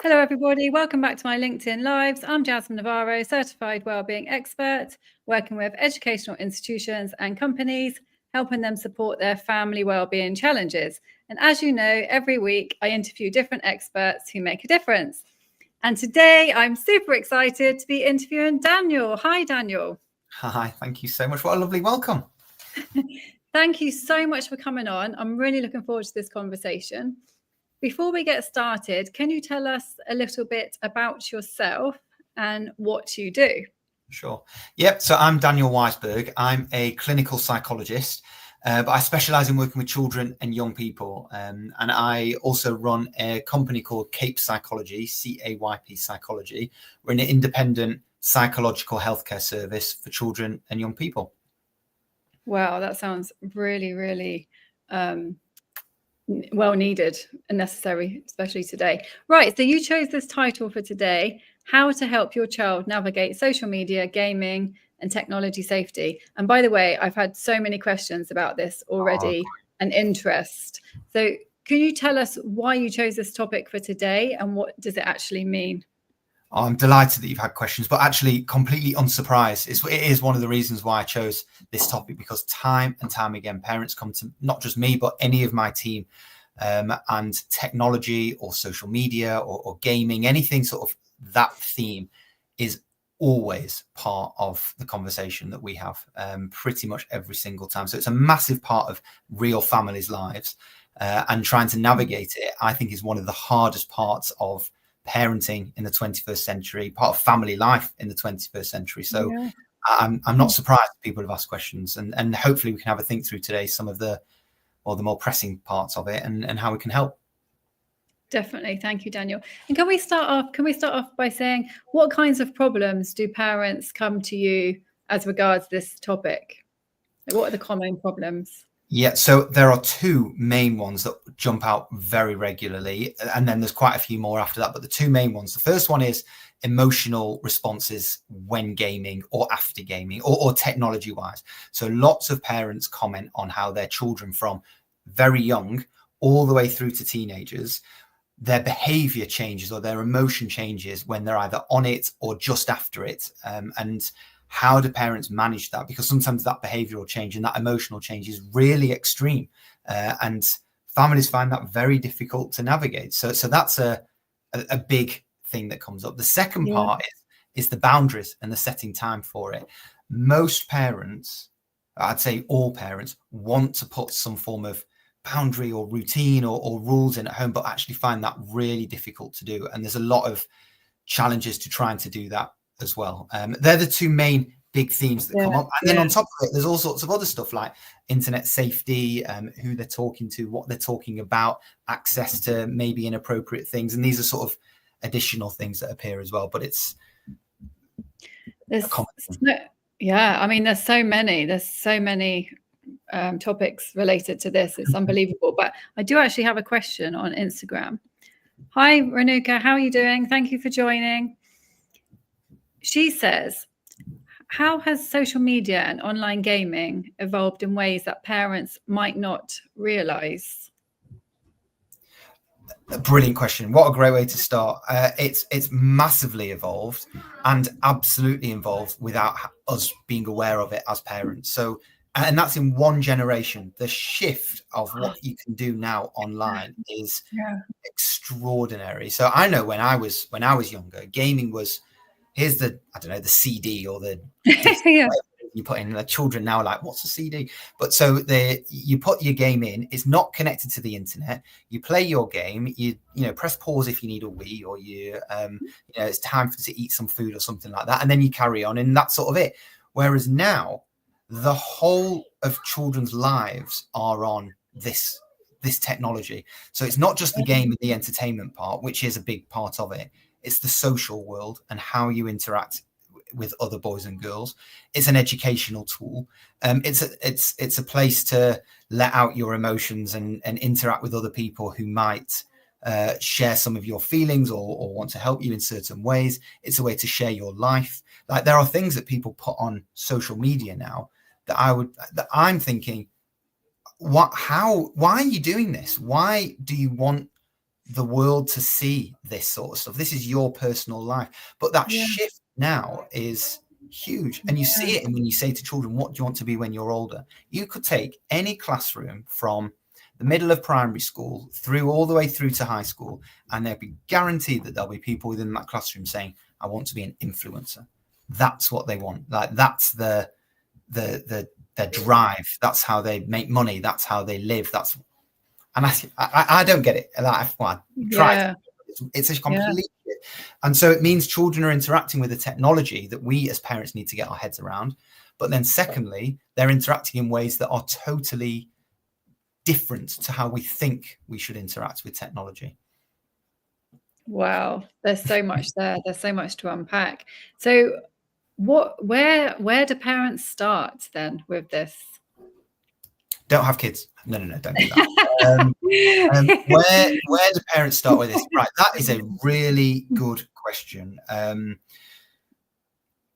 Hello, everybody. Welcome back to my LinkedIn Lives. I'm Jasmine Navarro, certified wellbeing expert, working with educational institutions and companies, helping them support their family wellbeing challenges. And as you know, every week I interview different experts who make a difference. And today I'm super excited to be interviewing Daniel. Hi, Daniel. Hi, thank you so much. What a lovely welcome. Thank you so much for coming on. I'm really looking forward to this conversation. Before we get started, can you tell us a little bit about yourself and what you do? Sure. Yep. So I'm Daniel Weisberg. I'm a clinical psychologist, but I specialize in working with children and young people. And I also run a company called CAPE Psychology, CAYP Psychology. We're an independent psychological healthcare service for children and young people. Wow, that sounds really, really well needed and necessary, especially today. Right, so you chose this title for today, How to Help Your Child Navigate Social Media, Gaming and Technology Safety. And by the way, I've had so many questions about this already and interest. So can you tell us why you chose this topic for today and what does it actually mean? I'm delighted that you've had questions, but actually completely unsurprised. It is one of the reasons why I chose this topic, because time and time again, parents come to not just me, but any of my team, and technology or social media or gaming, anything sort of that theme is always part of the conversation that we have, pretty much every single time. So it's a massive part of real families' lives, and trying to navigate it, I think, is one of the hardest parts of parenting in the 21st century, part of family life in the 21st century. So yeah. I'm not surprised people have asked questions, and hopefully we can have a think through today some of the more pressing parts of it and how we can help. Definitely. Thank you, Daniel. And can we start off by saying, what kinds of problems do parents come to you as regards this topic? What are the common problems? Yeah, so there are two main ones that jump out very regularly, and then there's quite a few more after that, but the two main ones. The first one is emotional responses when gaming or after gaming or technology wise. So lots of parents comment on how their children from very young all the way through to teenagers, their behavior changes or their emotion changes when they're either on it or just after it. And how do parents manage that? Because sometimes that behavioral change and that emotional change is really extreme, and families find that very difficult to navigate. So that's a big thing that comes up. The second part is the boundaries and the setting time for it. Most parents, I'd say all parents, want to put some form of boundary or routine or rules in at home, but actually find that really difficult to do. And there's a lot of challenges to trying to do that as well. They're the two main big themes that come up. And then on top of it, there's all sorts of other stuff like internet safety, who they're talking to, what they're talking about, access to maybe inappropriate things. And these are sort of additional things that appear as well. But there's so many topics related to this. It's unbelievable. But I do actually have a question on Instagram. Hi, Renuka. How are you doing? Thank you for joining. She says, how has social media and online gaming evolved in ways that parents might not realize? A brilliant question. What a great way to start. It's massively evolved and absolutely involved without us being aware of it as parents. So, and that's in one generation. The shift of what you can do now online is extraordinary. So I know when I was younger, gaming was, here's the CD or the you put in. The children now are like, what's a CD? But so you put your game in, it's not connected to the internet, you play your game, you press pause if you need a wee, or it's time to eat some food or something like that, and then you carry on, and that's sort of it. Whereas now the whole of children's lives are on this technology. So it's not just the game and the entertainment part, which is a big part of it. It's the social world and how you interact with other boys and girls. It's an educational tool. It's a place to let out your emotions and interact with other people who might share some of your feelings or want to help you in certain ways. It's a way to share your life. Like, there are things that people put on social media now that I'm thinking, why are you doing this? Why do you want the world to see this sort of stuff. This is your personal life. But that shift now is huge. And you see it when you say to children, what do you want to be when you're older? You could take any classroom from the middle of primary school through all the way through to high school, and they'll be guaranteed that there'll be people within that classroom saying, I want to be an influencer. That's what they want. Like, that's their drive. That's how they make money. That's how they live. And I don't get it. It's a complete and so it means children are interacting with the technology that we as parents need to get our heads around. But then secondly, they're interacting in ways that are totally different to how we think we should interact with technology. Wow, there's so much there. There's so much to unpack. So where do parents start then with this? Don't have kids. No, don't do that. Where do parents start with this? Right, that is a really good question,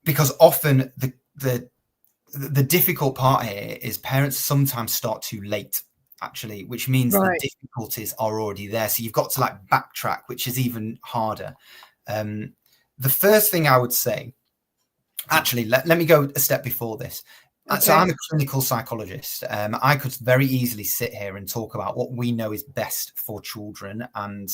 because often the difficult part here is parents sometimes start too late, actually, which means the difficulties are already there. So you've got to like backtrack, which is even harder. The first thing I would say, actually, let me go a step before this. Okay. So I'm a clinical psychologist. I could very easily sit here and talk about what we know is best for children and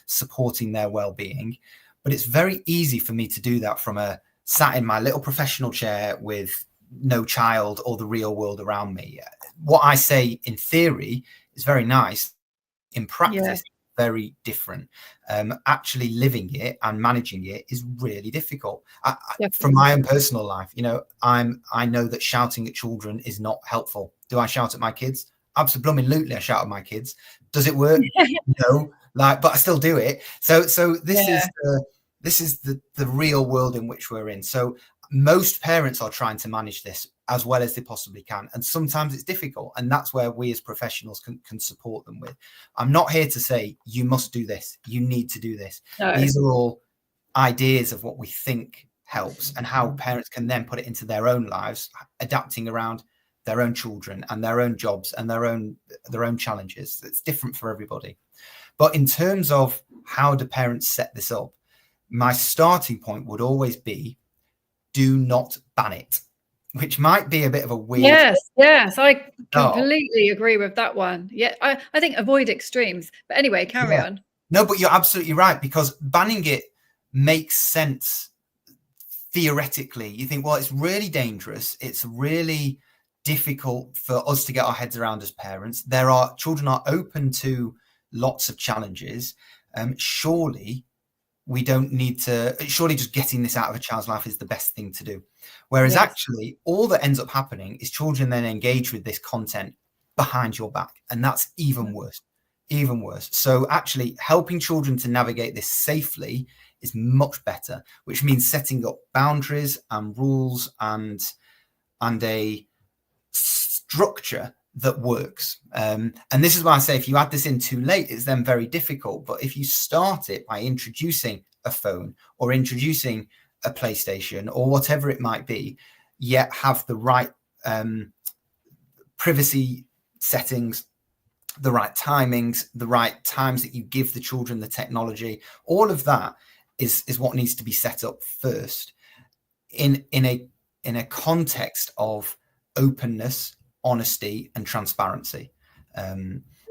supporting their well-being. But it's very easy for me to do that from sat in my little professional chair with no child or the real world around me. What I say in theory is very nice. In practice, very different. Actually living it and managing it is really difficult. From my own personal life, I know that shouting at children is not helpful. Do I shout at my kids? Absolutely, I shout at my kids. Does it work? No, but I still do it. So this is the real world in which we're in. So most parents are trying to manage this as well as they possibly can. And sometimes it's difficult. And that's where we as professionals can support them with. I'm not here to say, you must do this. You need to do this. No. These are all ideas of what we think helps and how parents can then put it into their own lives, adapting around their own children and their own jobs and their own challenges. It's different for everybody. But in terms of how do parents set this up, my starting point would always be, do not ban it, which might be a bit of a weird. Yes, I completely agree with that one. Yeah, I think avoid extremes. But anyway, carry on. No, but you're absolutely right, because banning it makes sense theoretically. You think, well, it's really dangerous. It's really difficult for us to get our heads around as parents. Children are open to lots of challenges. Surely we don't need to, surely just getting this out of a child's life is the best thing to do. Whereas actually all that ends up happening is children then engage with this content behind your back. And that's even worse. So actually helping children to navigate this safely is much better, which means setting up boundaries and rules and a structure that works. And this is why I say, if you add this in too late, it's then very difficult. But if you start it by introducing a phone or introducing a PlayStation or whatever it might be, yet have the right privacy settings, the right timings, the right times that you give the children the technology, all of that is what needs to be set up first in a context of openness, honesty and transparency,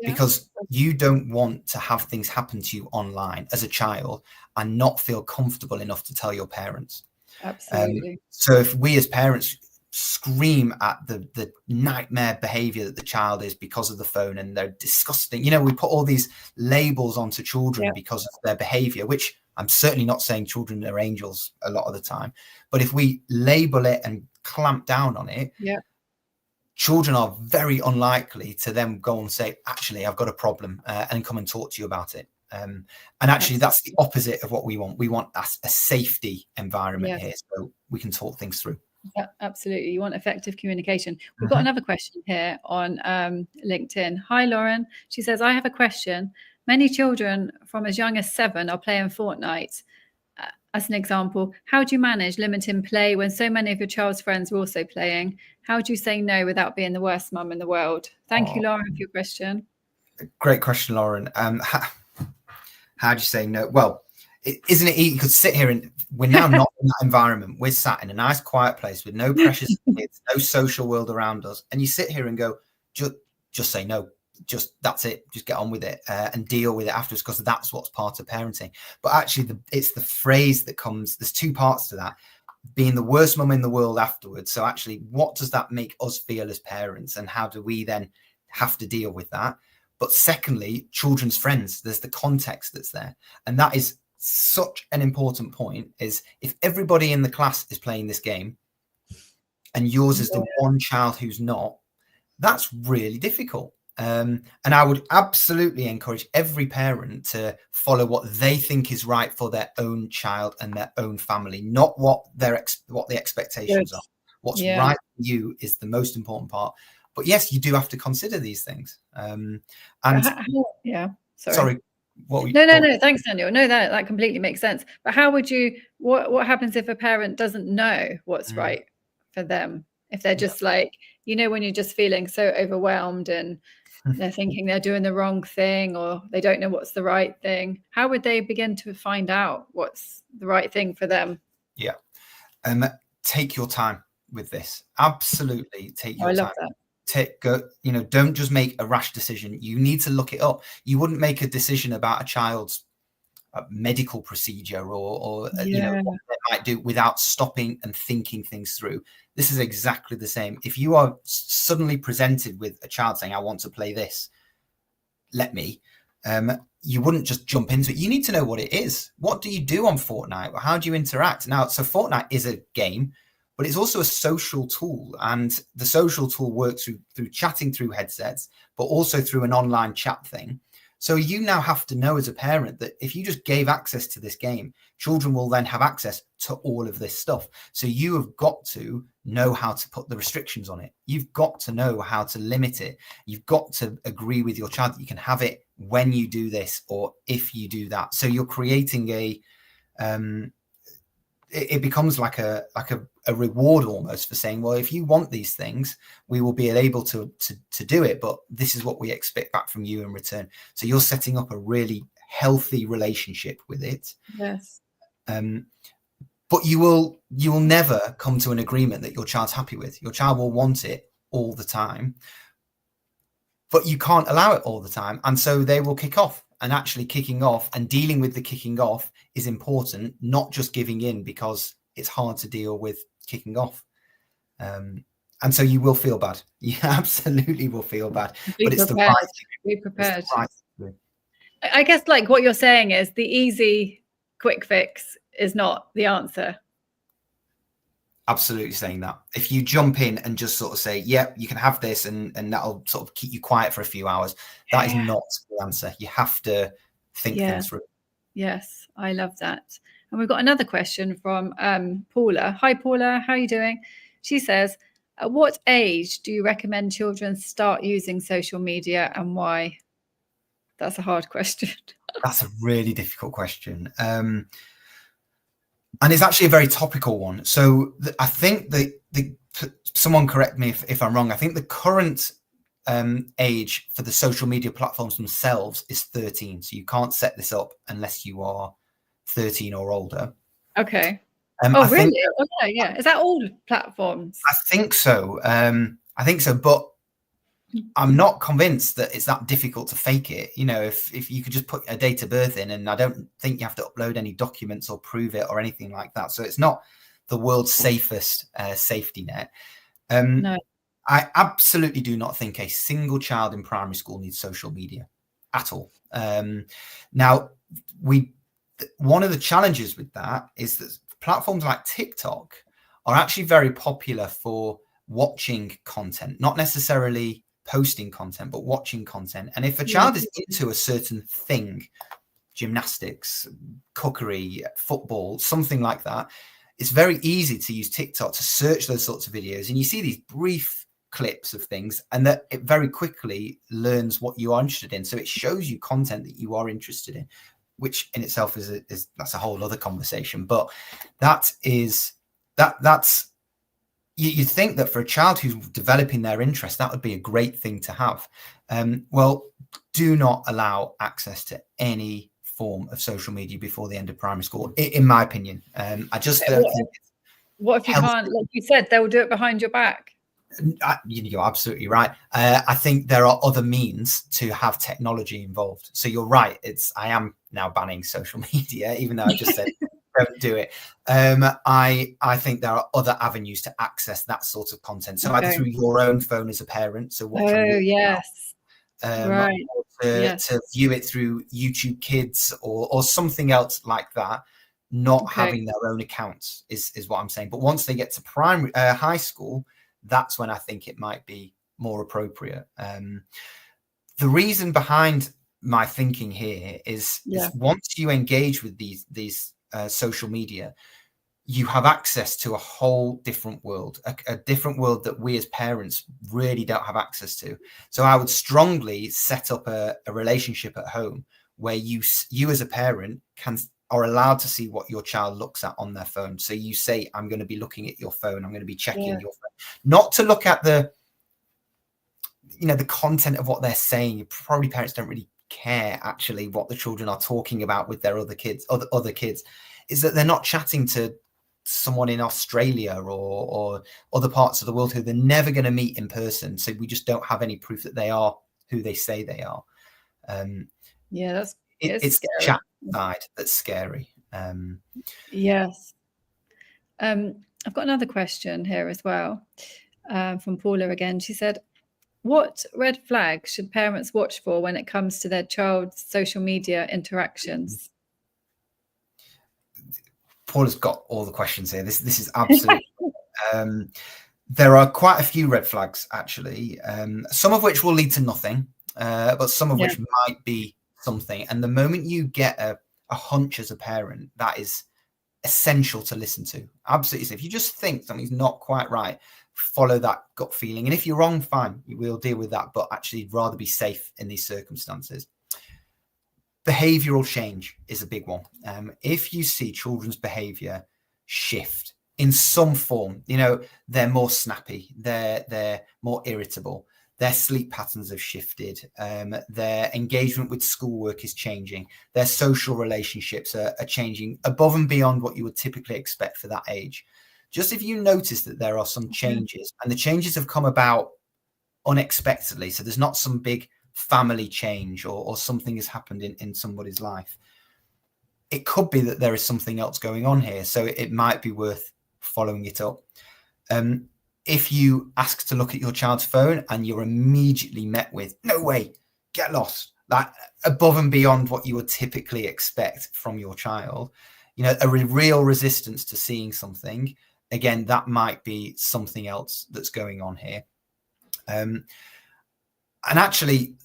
because you don't want to have things happen to you online as a child and not feel comfortable enough to tell your parents. Absolutely. So if we as parents scream at the nightmare behavior that the child is because of the phone and they're disgusting, we put all these labels onto children because of their behavior, which I'm certainly not saying children are angels a lot of the time, but if we label it and clamp down on it, children are very unlikely to then go and say, actually, I've got a problem and come and talk to you about it. And actually, that's the opposite of what we want. We want a safety environment here so we can talk things through. Yeah, absolutely. You want effective communication. We've got another question here on LinkedIn. Hi, Lauren. She says, I have a question. Many children from as young as 7 are playing Fortnite. As an example, how do you manage limiting play when so many of your child's friends are also playing? How do you say no without being the worst mum in the world? Thank you, Lauren, for your question. Great question, Lauren. How do you say no? Well, isn't it easy? You could sit here and we're now not in that environment. We're sat in a nice, quiet place with no pressures, kids, no social world around us. And you sit here and go, just say no. Just that's it. Just get on with it and deal with it afterwards, because that's what's part of parenting. But actually, it's the phrase that comes. There's two parts to that. Being the worst mum in the world afterwards. So actually, what does that make us feel as parents, and how do we then have to deal with that? But secondly, children's friends. There's the context that's there, and that is such an important point. Is if everybody in the class is playing this game, and yours is the one child who's not, that's really difficult. And I would absolutely encourage every parent to follow what they think is right for their own child and their own family, not what the expectations are. What's right for you is the most important part. But yes, you do have to consider these things. Sorry. No. Thanks, Daniel. No, that completely makes sense. But how would you? What happens if a parent doesn't know what's right for them? If they're just like, when you're just feeling so overwhelmed and they're thinking they're doing the wrong thing, or they don't know what's the right thing, how would they begin to find out what's the right thing for them? Yeah. Take your time with this. Absolutely take your time. I love that. Don't just make a rash decision. You need to look it up. You wouldn't make a decision about a child's medical procedure or what they might do without stopping and thinking things through. This is exactly the same. If you are suddenly presented with a child saying, I want to play this, let me, you wouldn't just jump into it. You need to know what it is. What do you do on Fortnite? How do you interact? Now, so Fortnite is a game, but it's also a social tool, and the social tool works through chatting through headsets, but also through an online chat thing. So you now have to know as a parent that if you just gave access to this game, children will then have access to all of this stuff. So you have got to know how to put the restrictions on it. You've got to know how to limit it. You've got to agree with your child that you can have it when you do this or if you do that. So you're creating it becomes like a reward almost for saying, well, if you want these things, we will be able to do it, but this is what we expect back from you in return. So you're setting up a really healthy relationship with it. Yes. But you will never come to an agreement that your child's happy with. Your child will want it all the time, but you can't allow it all the time. And so they will kick off. And actually kicking off and dealing with the kicking off is important, not just giving in because it's hard to deal with kicking off. And so you will feel bad. You absolutely will feel bad. But it's the right thing. Be prepared. It's the right thing. I guess like what you're saying is the easy quick fix is not the answer. Absolutely saying that. If you jump in and just sort of say, yeah, you can have this and that'll sort of keep you quiet for a few hours, that is not the answer. You have to think things through. Yes, I love that. And we've got another question from Paula. Hi, Paula. How are you doing? She says, at what age do you recommend children start using social media and why? That's a hard question. That's a really difficult question. And it's actually a very topical one. So I think someone correct me if I'm wrong. I think the current age for the social media platforms themselves is 13. So you can't set this up unless you are 13 or older. Okay. Really? Yeah. Is that all platforms? I think so. But I'm not convinced that it's that difficult to fake it. If you could just put a date of birth in, and I don't think you have to upload any documents or prove it or anything like that. So it's not the world's safest safety net. No. I absolutely do not think a single child in primary school needs social media at all. Now, one of the challenges with that is that platforms like TikTok are actually very popular for watching content, not necessarily posting content, but watching content. And if a child is into a certain thing, gymnastics, cookery, football, something like that, it's very easy to use TikTok to search those sorts of videos. And you see these brief clips of things, and that it very quickly learns what you are interested in. So it shows you content that you are interested in, which in itself is that's a whole other conversation. But that's you'd think that for a child who's developing their interest, that would be a great thing to have. Well, do not allow access to any form of social media before the end of primary school, in my opinion. I just don't think. What if you can't, like you said, they'll do it behind your back? You're absolutely right. I think there are other means to have technology involved. So you're right. I am now banning social media, even though I just said don't do it. I think there are other avenues to access that sort of content. So either through your own phone as a parent, so watch on yes, right, to view it through YouTube Kids or something else like that. Not having their own accounts is what I'm saying. But once they get to high school, that's when I think it might be more appropriate. The reason behind my thinking here is once you engage with these social media, you have access to a whole different world, a different world that we as parents really don't have access to. So I would strongly set up a relationship at home where you as a parent are allowed to see what your child looks at on their phone. So you say, I'm going to be looking at your phone. I'm going to be checking your phone, not to look at the content of what they're saying. Probably parents don't really care actually what the children are talking about with their other kids, is that they're not chatting to someone in Australia or other parts of the world who they're never going to meet in person. So we just don't have any proof that they are who they say they are. It's the chat side that's scary. Yes. I've got another question here as well from Paula again. She said, what red flags should parents watch for when it comes to their child's social media interactions? Paula's got all the questions here. This is absolutely there are quite a few red flags actually, some of which will lead to nothing, but some of which might be something. And the moment you get a hunch as a parent, that is essential to listen to. Absolutely. So if you just think something's not quite right, follow that gut feeling. And if you're wrong, fine, we'll deal with that. But actually, rather be safe in these circumstances. Behavioral change is a big one. If you see children's behavior shift in some form, they're more snappy, they're more irritable, their sleep patterns have shifted, their engagement with schoolwork is changing, their social relationships are changing above and beyond what you would typically expect for that age. Just if you notice that there are some changes, and the changes have come about unexpectedly, so there's not some big family change or something has happened in somebody's life, it could be that there is something else going on here. So it might be worth following it up. If you ask to look at your child's phone and you're immediately met with, no way, get lost, that above and beyond what you would typically expect from your child, a real resistance to seeing something, again, that might be something else that's going on here. And actually,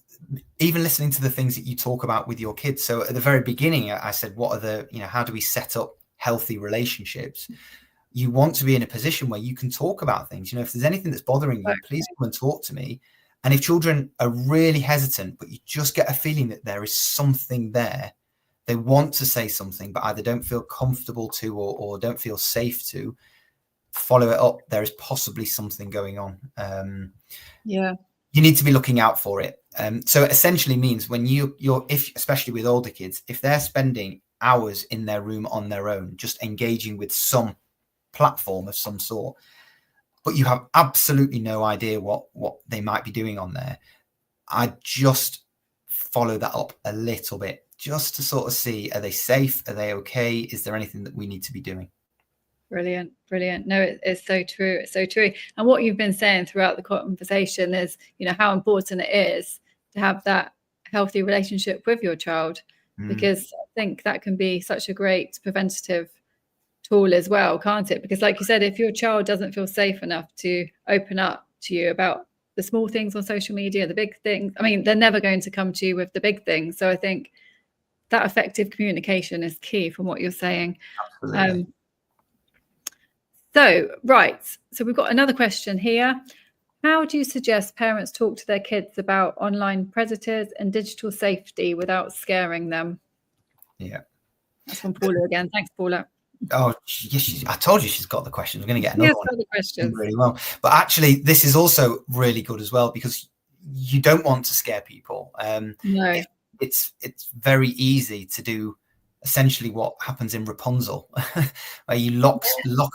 even listening to the things that you talk about with your kids. So at the very beginning, I said, what are how do we set up healthy relationships? You want to be in a position where you can talk about things. If there's anything that's bothering you, please come and talk to me. And if children are really hesitant, but you just get a feeling that there is something there, they want to say something, but either don't feel comfortable to or don't feel safe to, follow it up. There is possibly something going on. You need to be looking out for it. So it essentially means when if especially with older kids, if they're spending hours in their room on their own, just engaging with some platform of some sort, but you have absolutely no idea what they might be doing on there, I just follow that up a little bit just to sort of see, are they safe? Are they okay? Is there anything that we need to be doing? Brilliant. No, it's so true. It's so true. And what you've been saying throughout the conversation is, how important it is to have that healthy relationship with your child, because I think that can be such a great preventative tool as well, can't it? Because like you said, if your child doesn't feel safe enough to open up to you about the small things on social media, the big things, they're never going to come to you with the big things. So I think that effective communication is key from what you're saying. Absolutely. So we've got another question here. How do you suggest parents talk to their kids about online predators and digital safety without scaring them? Yeah. That's from Paula again. Thanks, Paula. Oh, yes, I told you she's got the question. We're going to get another one. Questions. Really well. But actually, this is also really good as well, because you don't want to scare people. No. it's very easy to do essentially what happens in Rapunzel, where you lock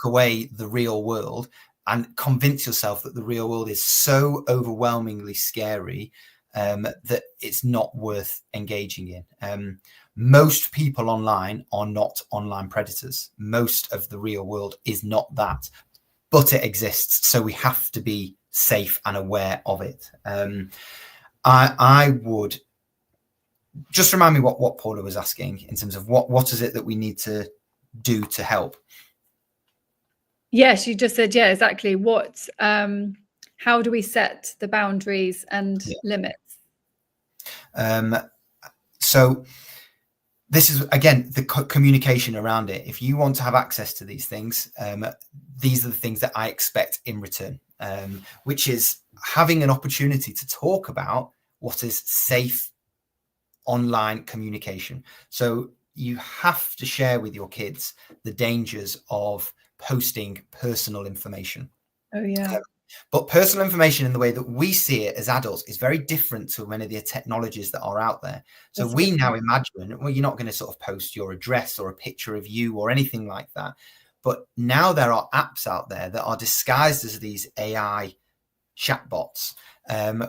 away the real world and convince yourself that the real world is so overwhelmingly scary that it's not worth engaging in. Most people online are not online predators. Most of the real world is not that, but it exists. So we have to be safe and aware of it. I would just remind me what Paula was asking in terms of what is it that we need to do to help. Yes, you just said, yeah, exactly. What, how do we set the boundaries and limits? So this is, again, the communication around it. If you want to have access to these things, these are the things that I expect in return, which is having an opportunity to talk about what is safe online communication. So you have to share with your kids the dangers of posting personal information. Oh, yeah. But personal information in the way that we see it as adults is very different to many of the technologies that are out there. So we now imagine, well, you're not going to sort of post your address or a picture of you or anything like that. But now there are apps out there that are disguised as these AI chatbots,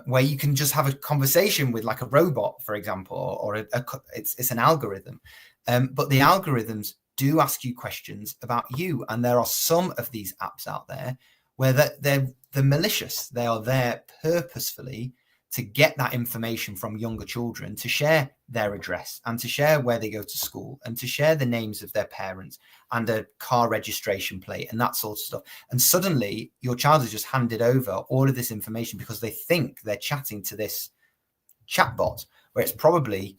where you can just have a conversation with like a robot, for example, or it's an algorithm. But the algorithms do ask you questions about you. And there are some of these apps out there where they're malicious. They are there purposefully to get that information from younger children, to share their address and to share where they go to school and to share the names of their parents and a car registration plate and that sort of stuff. And suddenly your child has just handed over all of this information because they think they're chatting to this chatbot, where it's probably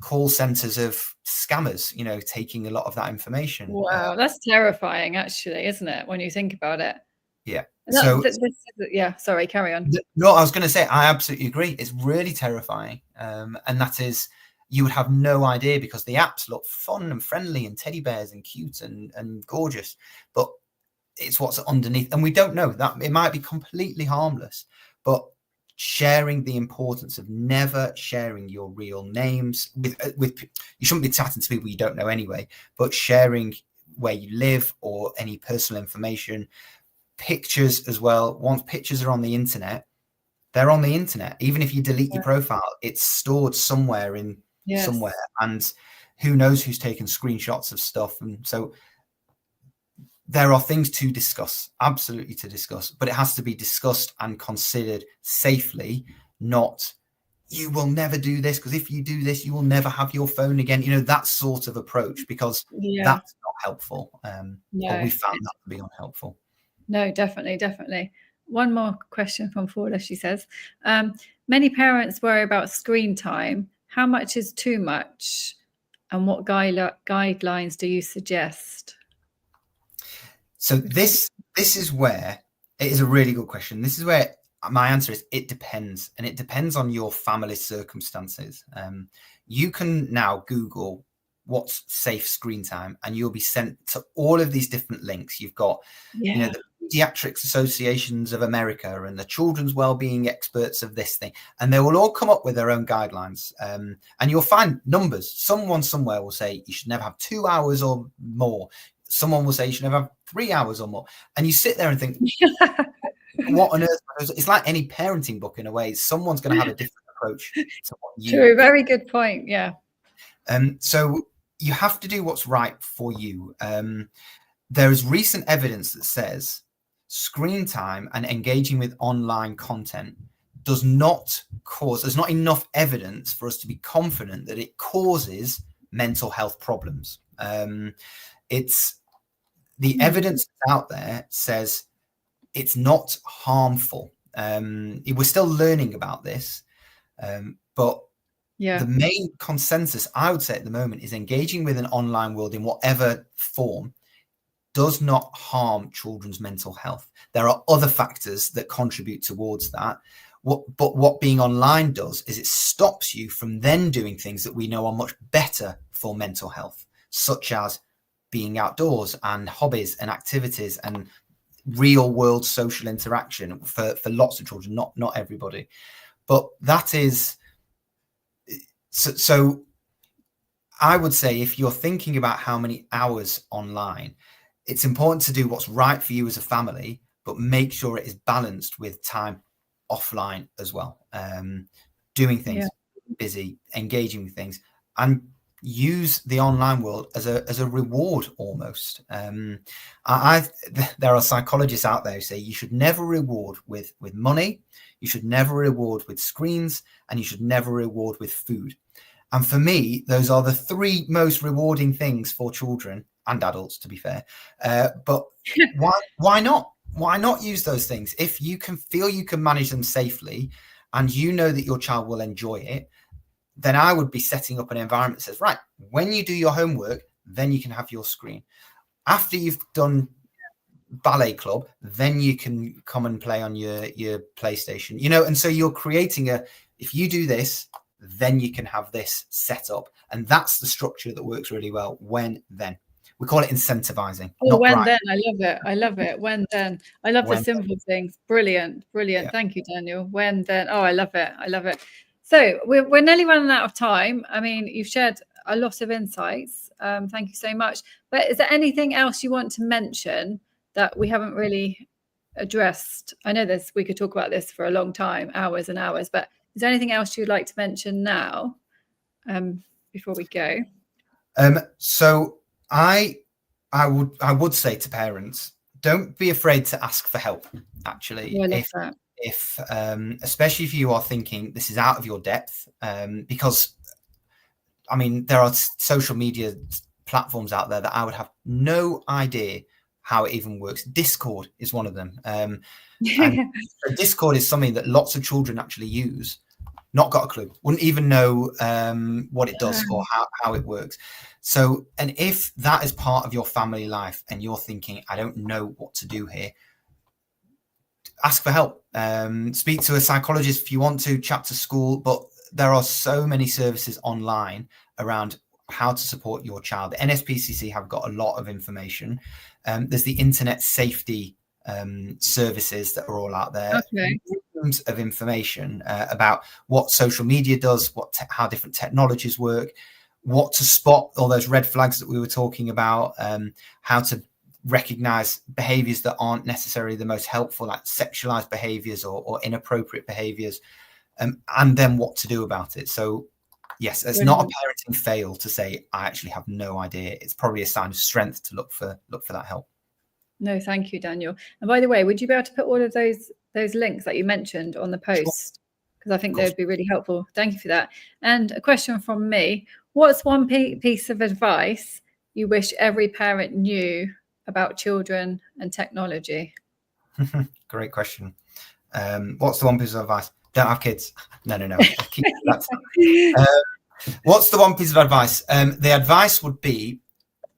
call centers of scammers, taking a lot of that information. Wow, that's terrifying, actually, isn't it, when you think about it? Yeah. Sorry, carry on. No, I was going to say, I absolutely agree. It's really terrifying. And that is, you would have no idea, because the apps look fun and friendly and teddy bears and cute and gorgeous, but it's what's underneath. And we don't know that it might be completely harmless, but sharing the importance of never sharing your real names with you shouldn't be chatting to people you don't know anyway, but sharing where you live or any personal information. Pictures as well. Once pictures are on the internet, they're on the internet. Even if you delete your profile, it's stored somewhere somewhere, and who knows who's taken screenshots of stuff. And so there are things to discuss, absolutely to discuss, but it has to be discussed and considered safely, not you will never do this because if you do this, you will never have your phone again. That sort of approach, because that's not helpful. Or we found that to be unhelpful. No, definitely. One more question from Paula. She says, many parents worry about screen time. How much is too much? And what guidelines do you suggest? So this is where it is a really good question. This is where my answer is it depends. And it depends on your family circumstances. You can now Google what's safe screen time and you'll be sent to all of these different links. You've got the Pediatrics Associations of America and the children's wellbeing experts of this thing, and they will all come up with their own guidelines, and you'll find numbers. Someone somewhere will say you should never have 2 hours or more. Someone will say you should never have 3 hours or more, and you sit there and think what on earth? It's like any parenting book in a way. Someone's going to have a different approach to what you True, very good point. So you have to do what's right for you. There is recent evidence that says screen time and engaging with online content does not cause, there's not enough evidence for us to be confident that it causes mental health problems. It's the evidence out there says it's not harmful. We're still learning about this, but the main consensus I would say at the moment is engaging with an online world in whatever form does not harm children's mental health. There are other factors that contribute towards that. But what being online does is it stops you from then doing things that we know are much better for mental health, such as being outdoors and hobbies and activities and real world social interaction for lots of children, not everybody. But that is, So I would say if you're thinking about how many hours online, it's important to do what's right for you as a family, but make sure it is balanced with time offline as well. Doing things, busy, engaging with things, and use the online world as a reward almost. There are psychologists out there who say you should never reward with money, you should never reward with screens, and you should never reward with food. And for me, those are the three most rewarding things for children and adults, to be fair. But why not? Why not use those things? If you can feel you can manage them safely and you know that your child will enjoy it, then I would be setting up an environment that says, right, when you do your homework, then you can have your screen. After you've done ballet club, then you can come and play on your PlayStation, and so you're creating if you do this, then you can have this set up. And that's the structure that works really well. Then. We call it incentivizing. Oh, then. I love it. I love it. When then. I love the simple things. Brilliant. Yeah. Thank you, Daniel. When then. Oh, I love it. I love it. So we're nearly running out of time. I mean, you've shared a lot of insights. Thank you so much. But is there anything else you want to mention that we haven't really addressed? I know we could talk about this for a long time, hours and hours, but is there anything else you'd like to mention now before we go? So I would say to parents, don't be afraid to ask for help. Actually, if especially if you are thinking this is out of your depth, because I mean there are social media platforms out there that I would have no idea how it even works. Discord is one of them. And Discord is something that lots of children actually use. Not got a clue, wouldn't even know what it does or how it works. So, and if that is part of your family life and you're thinking, I don't know what to do here, ask for help. Speak to a psychologist if you want to, chat to school, but there are so many services online around how to support your child. The NSPCC have got a lot of information. There's the internet safety services that are all out there. Okay. Of information about what social media does, how different technologies work, what to spot all those red flags that we were talking about, how to recognize behaviors that aren't necessarily the most helpful, like sexualized behaviors or inappropriate behaviors, and then what to do about it. So yes, it's not a parenting fail to say I actually have no idea. It's probably a sign of strength to look for that help. No, thank you, Daniel. And by the way, would you be able to put all of those links that you mentioned on the post? Because I think they would be really helpful. Thank you for that. And a question from me: what's one piece of advice you wish every parent knew about children and technology? Great question. What's the one piece of advice? Don't have kids. No. What's the one piece of advice? The advice would be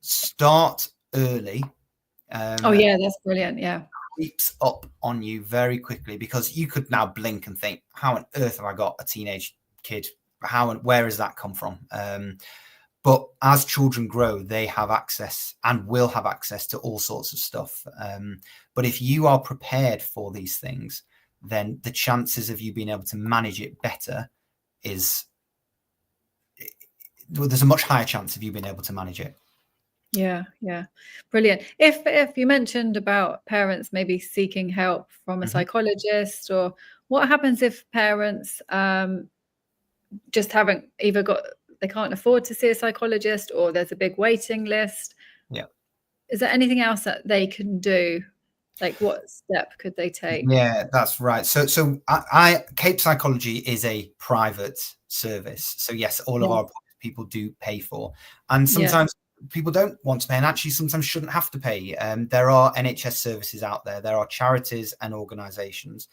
start early. Oh yeah, that's brilliant. Yeah, creeps up on you very quickly, because you could now blink and think, how on earth have I got a teenage kid? Where has that come from? But as children grow, they have access and will have access to all sorts of stuff. But if you are prepared for these things, then the chances of you being able to manage it better there's a much higher chance of you being able to manage it. Yeah, brilliant. If you mentioned about parents maybe seeking help from a psychologist, or what happens if parents just haven't they can't afford to see a psychologist, or there's a big waiting list? Yeah. Is there anything else that they can do? Like, what step could they take? Yeah, that's right. So Cape Psychology is a private service. So yes, all of our people do pay for, and sometimes people don't want to pay, and actually sometimes shouldn't have to pay. There are NHS services out there. There are charities and organizations.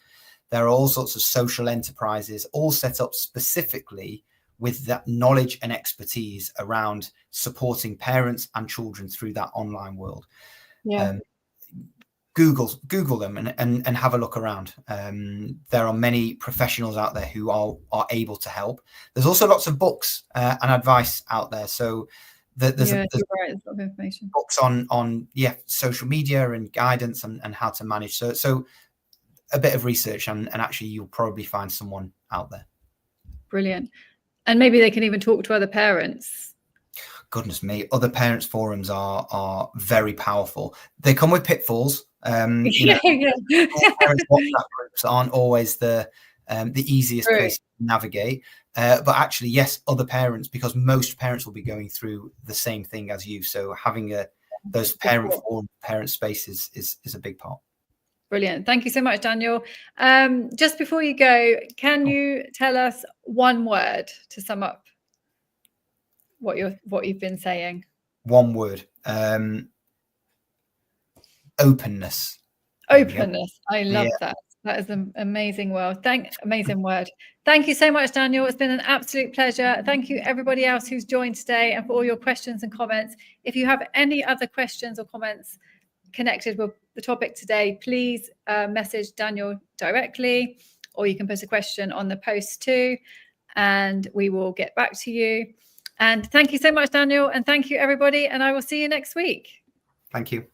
There are all sorts of social enterprises, all set up specifically with that knowledge and expertise around supporting parents and children through that online world. Google them and have a look around. There are many professionals out there who are able to help. There's also lots of books and advice out there. So there's a lot of information. Books on social media and guidance and how to manage. So a bit of research and actually you'll probably find someone out there. Brilliant. And maybe they can even talk to other parents. Goodness me, other parents forums are very powerful. They come with pitfalls. Yeah. Parents WhatsApp groups aren't always the easiest place to navigate. But actually, yes, other parents, because most parents will be going through the same thing as you. So having those parent forum, parent spaces is a big part. Brilliant. Thank you so much, Daniel. Just before you go, can you tell us one word to sum up what you've been saying? One word. Openness. Openness. I love that. That is an amazing word. Amazing word. Thank you so much, Daniel. It's been an absolute pleasure. Thank you, everybody else who's joined today, and for all your questions and comments. If you have any other questions or comments connected with the topic today, please message Daniel directly, or you can put a question on the post too, and we will get back to you. And thank you so much, Daniel. And thank you, everybody. And I will see you next week. Thank you.